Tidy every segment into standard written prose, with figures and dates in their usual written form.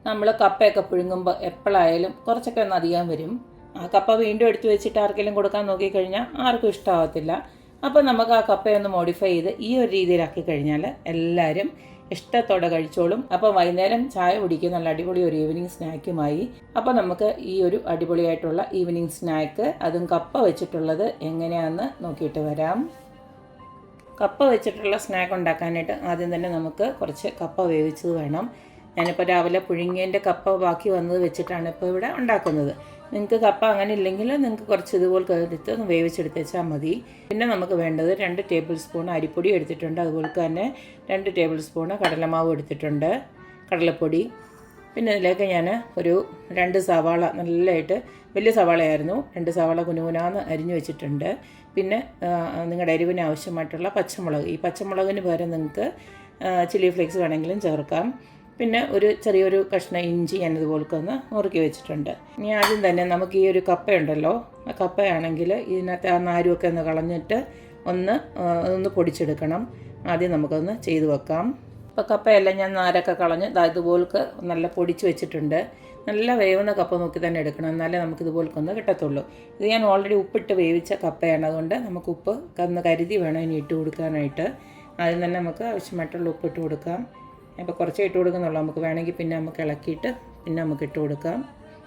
നമ്മൾ കപ്പയൊക്കെ പുഴുങ്ങുമ്പോൾ എപ്പോഴായാലും കുറച്ചൊക്കെ ഒന്ന് അധികം വരും. ആ കപ്പ വീണ്ടും എടുത്തു വെച്ചിട്ട് ആർക്കെങ്കിലും കൊടുക്കാൻ നോക്കിക്കഴിഞ്ഞാൽ ആർക്കും ഇഷ്ടമാകത്തില്ല. അപ്പോൾ നമുക്ക് ആ കപ്പയൊന്ന് മോഡിഫൈ ചെയ്ത് ഈ ഒരു രീതിയിലാക്കി കഴിഞ്ഞാൽ എല്ലാവരും ഇഷ്ടത്തോടെ കഴിച്ചോളും. അപ്പോൾ വൈകുന്നേരം ചായ കുടിക്കുക നല്ല അടിപൊളി ഒരു ഈവനിങ് സ്നാക്കുമായി. അപ്പോൾ നമുക്ക് ഈ ഒരു അടിപൊളിയായിട്ടുള്ള ഈവനിങ് സ്നാക്ക് അതും കപ്പ വെച്ചിട്ടുള്ളത് എങ്ങനെയാണെന്ന് നോക്കിയിട്ട് വരാം. കപ്പ വെച്ചിട്ടുള്ള സ്നാക്ക് ഉണ്ടാക്കാനായിട്ട് ആദ്യം തന്നെ നമുക്ക് കുറച്ച് കപ്പ വേവിച്ചത് വേണം. ഞാനിപ്പോൾ രാവിലെ പുഴുങ്ങിയതിൻ്റെ കപ്പ ബാക്കി വന്നത് വെച്ചിട്ടാണ് ഇപ്പോൾ ഇവിടെ ഉണ്ടാക്കുന്നത്. നിങ്ങൾക്ക് കപ്പ അങ്ങനെ ഇല്ലെങ്കിൽ നിങ്ങൾക്ക് കുറച്ച് ഇതുപോലെ എടുത്ത് വേവിച്ചെടുത്ത് വെച്ചാൽ മതി. പിന്നെ നമുക്ക് വേണ്ടത് 2 ടേബിൾ സ്പൂൺ അരിപ്പൊടി എടുത്തിട്ടുണ്ട്. അതുപോലെ തന്നെ 2 ടേബിൾ സ്പൂൺ കടലമാവ് എടുത്തിട്ടുണ്ട്, കടലപ്പൊടി. പിന്നെ ഇതിലേക്ക് ഞാൻ ഒരു 2 സവാള നല്ലതായിട്ട് വലിയ സവാളയായിരുന്നു, 2 സവാള കുനുകുനാന്ന് അരിഞ്ഞു വെച്ചിട്ടുണ്ട്. പിന്നെ നിങ്ങളുടെ എരിവിന് ആവശ്യമായിട്ടുള്ള പച്ചമുളക്, ഈ പച്ചമുളകിന് പകരം നിങ്ങൾക്ക് ചില്ലി ഫ്ലേക്സ് വേണമെങ്കിലും ചേർക്കാം. പിന്നെ ഒരു ചെറിയൊരു കഷ്ണം ഇഞ്ചി ഞാനിതുപോലൊക്കെ ഒന്ന് നുറുക്കി വെച്ചിട്ടുണ്ട്. ഇനി ആദ്യം തന്നെ നമുക്ക് ഈ ഒരു കപ്പയുണ്ടല്ലോ, ആ കപ്പയാണെങ്കിൽ ഇതിനകത്ത് ആ നാരുമൊക്കെ ഒന്ന് കളഞ്ഞിട്ട് ഒന്ന് പൊടിച്ചെടുക്കണം. ആദ്യം നമുക്കൊന്ന് ചെയ്ത് വെക്കാം. ഇപ്പോൾ കപ്പയെല്ലാം ഞാൻ നാരൊക്കെ കളഞ്ഞ് ഇതുപോലൊക്കെ നല്ല പൊടിച്ച് വെച്ചിട്ടുണ്ട്. നല്ല വേവുന്ന കപ്പ നോക്കി തന്നെ എടുക്കണം, എന്നാലേ നമുക്കിതുപോലൊക്കെ കിട്ടത്തുള്ളൂ. ഇത് ഞാൻ ഓൾറെഡി ഉപ്പിട്ട് വേവിച്ച കപ്പയാണ്, അതുകൊണ്ട് നമുക്ക് ഉപ്പ് ഒന്ന് കരുതി വേണം ഇനി ഇട്ട് കൊടുക്കാനായിട്ട്. ആദ്യം തന്നെ നമുക്ക് ആവശ്യമായിട്ടുള്ള ഉപ്പ് ഇട്ട് കൊടുക്കാം. ഇപ്പോൾ കുറച്ചേ ഇട്ട് കൊടുക്കുന്നുള്ളൂ, നമുക്ക് വേണമെങ്കിൽ പിന്നെ നമുക്ക് ഇളക്കിയിട്ട് പിന്നെ നമുക്ക് ഇട്ട് കൊടുക്കാം.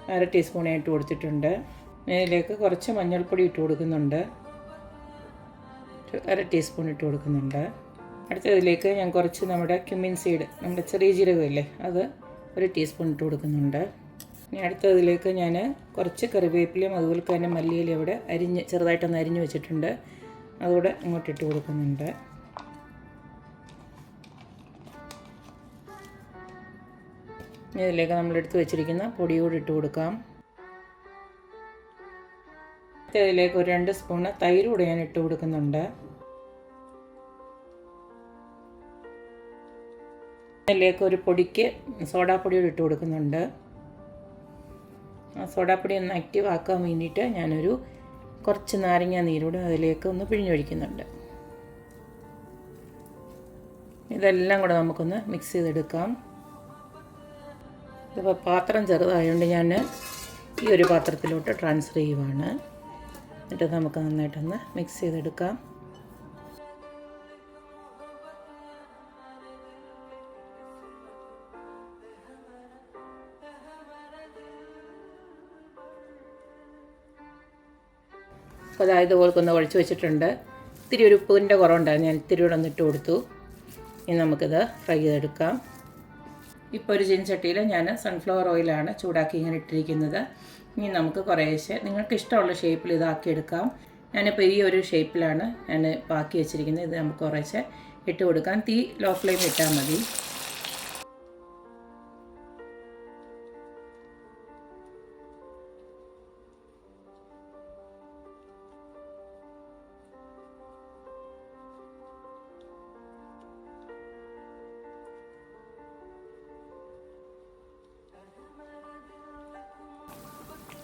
1/2 ടീസ്പൂണേ ഇട്ട് കൊടുത്തിട്ടുണ്ട്. ഇതിലേക്ക് കുറച്ച് മഞ്ഞൾപ്പൊടി ഇട്ട് കൊടുക്കുന്നുണ്ട്, 1/2 ടീസ്പൂൺ ഇട്ട് കൊടുക്കുന്നുണ്ട്. അടുത്തതിലേക്ക് ഞാൻ കുറച്ച് നമ്മുടെ ക്യുമിൻ സീഡ്, നമ്മുടെ ചെറിയ ജീരകമില്ലേ, അത് 1 ടീസ്പൂൺ ഇട്ട് കൊടുക്കുന്നുണ്ട്. ഇനി അടുത്തതിലേക്ക് ഞാൻ കുറച്ച് കറിവേപ്പിലയും അതുപോലെ തന്നെ മല്ലിയിലും ഇവിടെ ചെറുതായിട്ടൊന്ന് അരിഞ്ഞ് വെച്ചിട്ടുണ്ട്, അതുകൂടെ അങ്ങോട്ടിട്ട് കൊടുക്കുന്നുണ്ട്. ഇതിലേക്ക് നമ്മളെടുത്ത് വെച്ചിരിക്കുന്ന പൊടി കൂടി ഇട്ട് കൊടുക്കാം. ഇതിലേക്ക് ഒരു 2 സ്പൂണ് തൈര് കൂടെ ഞാൻ ഇട്ട് കൊടുക്കുന്നുണ്ട്. ഇതിലേക്ക് ഒരു പൊടിക്ക് സോഡാപ്പൊടി കൂടി ഇട്ട് കൊടുക്കുന്നുണ്ട്. ആ സോഡാപ്പൊടി ഒന്ന് ആക്റ്റീവ് ആക്കാൻ വേണ്ടിയിട്ട് ഞാനൊരു കുറച്ച് നാരങ്ങ നീരൂടെ അതിലേക്ക് ഒന്ന് പിഴിഞ്ഞൊഴിക്കുന്നുണ്ട്. ഇതെല്ലാം കൂടെ നമുക്കൊന്ന് മിക്സ് ചെയ്തെടുക്കാം. ഇതിപ്പോൾ പാത്രം ചെറുതായതുകൊണ്ട് ഞാൻ ഈ ഒരു പാത്രത്തിലോട്ട് ട്രാൻസ്ഫർ ചെയ്യുവാണ്. എന്നിട്ട് നമുക്ക് നന്നായിട്ടൊന്ന് മിക്സ് ചെയ്തെടുക്കാം. അപ്പോൾ അതായത് ഇതുപോലൊന്ന് ഒഴിച്ച് വെച്ചിട്ടുണ്ട്. ഇത്തിരി ഒരു ഉപ്പിൻ്റെ കുറവുണ്ടായിരുന്നു, ഞാൻ ഇത്തിരി കൂടെ ഒന്നിട്ട് കൊടുത്തു. ഇനി നമുക്കിത് ഫ്രൈ ചെയ്തെടുക്കാം. ഇപ്പോൾ ഒരു ചീനച്ചട്ടിയിൽ ഞാൻ സൺഫ്ലവർ ഓയിലാണ് ചൂടാക്കി ഇങ്ങനെ ഇട്ടിരിക്കുന്നത്. ഇനി നമുക്ക് കുറേശ്ശെ നിങ്ങൾക്ക് ഇഷ്ടമുള്ള ഷേപ്പിൽ ഇതാക്കിയെടുക്കാം. ഞാനിപ്പോൾ ഈ ഒരു ഷേപ്പിലാണ് ഞാൻ ആക്കി വെച്ചിരിക്കുന്നത്. ഇത് നമുക്ക് കുറേശ്ശെ ഇട്ട് കൊടുക്കാം. തീ ലോ ഫ്ലെയിം ഇട്ടാൽ മതി.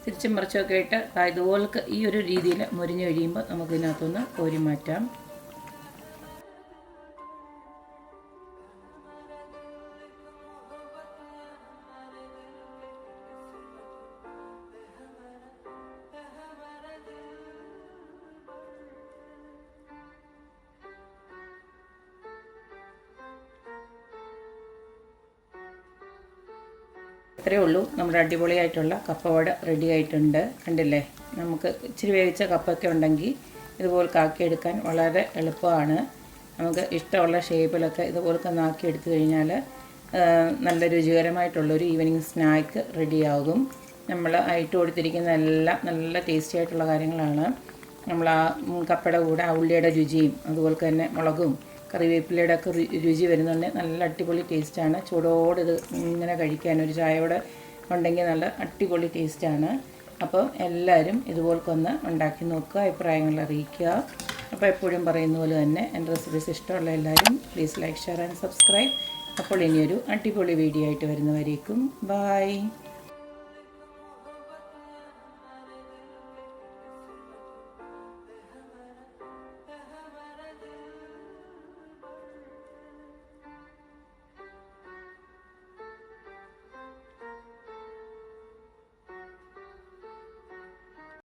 തിരിച്ചും മറിച്ചൊക്കെ ഇട്ട് ഇതുപോലെ ഈ ഒരു രീതിയിൽ മുരിഞ്ഞ് കഴിയുമ്പോൾ നമുക്കിതിനകത്തൊന്ന് കോരി മാറ്റാം. ഇത്രയേ ഉള്ളൂ, നമ്മുടെ അടിപൊളിയായിട്ടുള്ള കപ്പവട റെഡി ആയിട്ടുണ്ട്. കണ്ടില്ലേ, നമുക്ക് ഇച്ചിരി വേവിച്ച കപ്പൊക്കെ ഉണ്ടെങ്കിൽ ഇതുപോലെ ആക്കിയെടുക്കാൻ വളരെ എളുപ്പമാണ്. നമുക്ക് ഇഷ്ടമുള്ള ഷേപ്പിലൊക്കെ ഇതുപോലൊക്കെ ആക്കിയെടുത്തു കഴിഞ്ഞാൽ നല്ല രുചികരമായിട്ടുള്ളൊരു ഈവനിങ് സ്നാക്ക് റെഡിയാകും. നമ്മൾ ഇട്ട് കൊടുത്തിരിക്കുന്ന എല്ലാം നല്ല ടേസ്റ്റി ആയിട്ടുള്ള കാര്യങ്ങളാണ്. നമ്മൾ ആ കപ്പയുടെ കൂടെ ആ ഉള്ളിയുടെ രുചിയും അതുപോലെ തന്നെ മുളകും കറിവേപ്പിലയുടെ ഒക്കെ രുചി വരുന്നുണ്ട്. നല്ല അടിപൊളി ടേസ്റ്റാണ്. ചൂടോടെ ഇത് ഇങ്ങനെ കഴിക്കാൻ ഒരു ചായയോടെ ഉണ്ടെങ്കിൽ നല്ല അടിപൊളി ടേസ്റ്റാണ്. അപ്പോൾ എല്ലാവരും ഇതുപോലൊക്കെ ഉണ്ടാക്കി നോക്കുക, അഭിപ്രായങ്ങൾ അറിയിക്കുക. അപ്പോൾ എപ്പോഴും പറയുന്ന പോലെ തന്നെ എൻ്റെ റെസിപ്പീസ് ഇഷ്ടമുള്ള എല്ലാവരും please like, share and subscribe. അപ്പോൾ ഇനിയൊരു അടിപൊളി വീഡിയോ ആയിട്ട് വരുന്നവരേക്കും ബൈ.